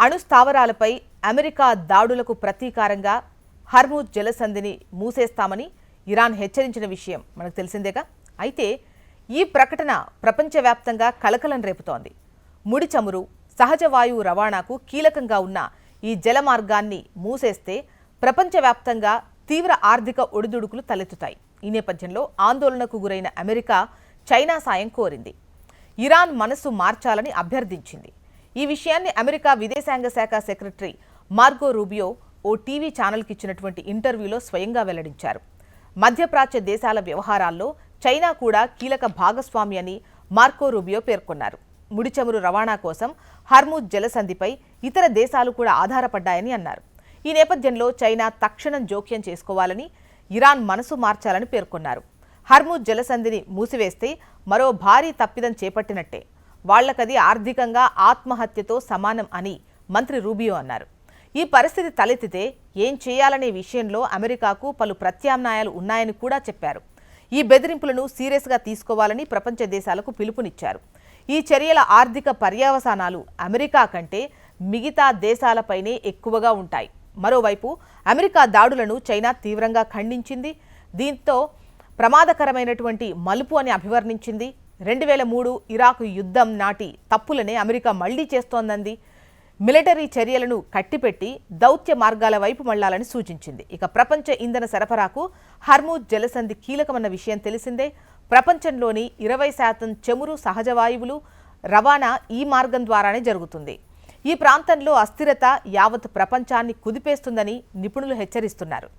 అణు స్థావరాలపై అమెరికా దాడులకు ప్రతీకారంగా Hormuz జలసంధిని మూసేస్తామని Iran హెచ్చరించిన విషయం మనకు తెలిసిందేగా. అయితే ఈ ప్రకటన ప్రపంచవ్యాప్తంగా కలకలం రేపుతోంది. ముడి చమురు, సహజ వాయువు రవాణాకు కీలకంగా ఉన్న ఈ జల మార్గాన్ని మూసేస్తే ప్రపంచవ్యాప్తంగా తీవ్ర ఆర్థిక ఒడిదుడుకులు తలెత్తుతాయి. ఈ నేపథ్యంలో ఆందోళనకు గురైన అమెరికా చైనా సాయం కోరింది. ఇరాన్ మనసు మార్చాలని అభ్యర్థించింది. ఈ విషయాన్ని అమెరికా విదేశాంగ శాఖ సెక్రటరీ మార్గో రూబియో ఓ టీవీ ఛానల్కి ఇచ్చినటువంటి ఇంటర్వ్యూలో స్వయంగా వెల్లడించారు. మధ్యప్రాచ్య దేశాల వ్యవహారాల్లో చైనా కూడా కీలక భాగస్వామి అని మార్కో రూబియో పేర్కొన్నారు. ముడి చమురు రవాణా కోసం హర్ముజ్ జలసంధిపై ఇతర దేశాలు కూడా ఆధారపడ్డాయని అన్నారు. ఈ నేపథ్యంలో చైనా తక్షణం జోక్యం చేసుకోవాలని, ఇరాన్ మనసు మార్చాలని పేర్కొన్నారు. హర్ముజ్ జలసంధిని మూసివేస్తే మరో భారీ తప్పిదం చేపట్టినట్టే, వాళ్లకది ఆర్థికంగా ఆత్మహత్యతో సమానం అని మంత్రి రూబియో అన్నారు. ఈ పరిస్థితి తలెత్తితే ఏం చేయాలనే విషయంలో అమెరికాకు పలు ప్రత్యామ్నాయాలు ఉన్నాయని కూడా చెప్పారు. ఈ బెదిరింపులను సీరియస్గా తీసుకోవాలని ప్రపంచ దేశాలకు పిలుపునిచ్చారు. ఈ చర్యల ఆర్థిక పర్యవసానాలు అమెరికా కంటే మిగతా దేశాలపైనే ఎక్కువగా ఉంటాయి. మరోవైపు అమెరికా దాడులను చైనా తీవ్రంగా ఖండించింది. దీంతో ప్రమాదకరమైనటువంటి మలుపు అని అభివర్ణించింది. 2003 ఇరాక్ యుద్ధం నాటి తప్పులనే అమెరికా మళ్లీ చేస్తోందంది. మిలిటరీ చర్యలను కట్టిపెట్టి దౌత్య మార్గాల వైపు మళ్లాలని సూచించింది. ఇక ప్రపంచ ఇంధన సరఫరాకు హర్ముజ్ జలసంధి కీలకమన్న విషయం తెలిసిందే. ప్రపంచంలోని 20% చమురు, సహజ వాయువులు రవాణా ఈ మార్గం ద్వారానే జరుగుతుంది. ఈ ప్రాంతంలో అస్థిరత యావత్ ప్రపంచాన్ని కుదిపేస్తుందని నిపుణులు హెచ్చరిస్తున్నారు.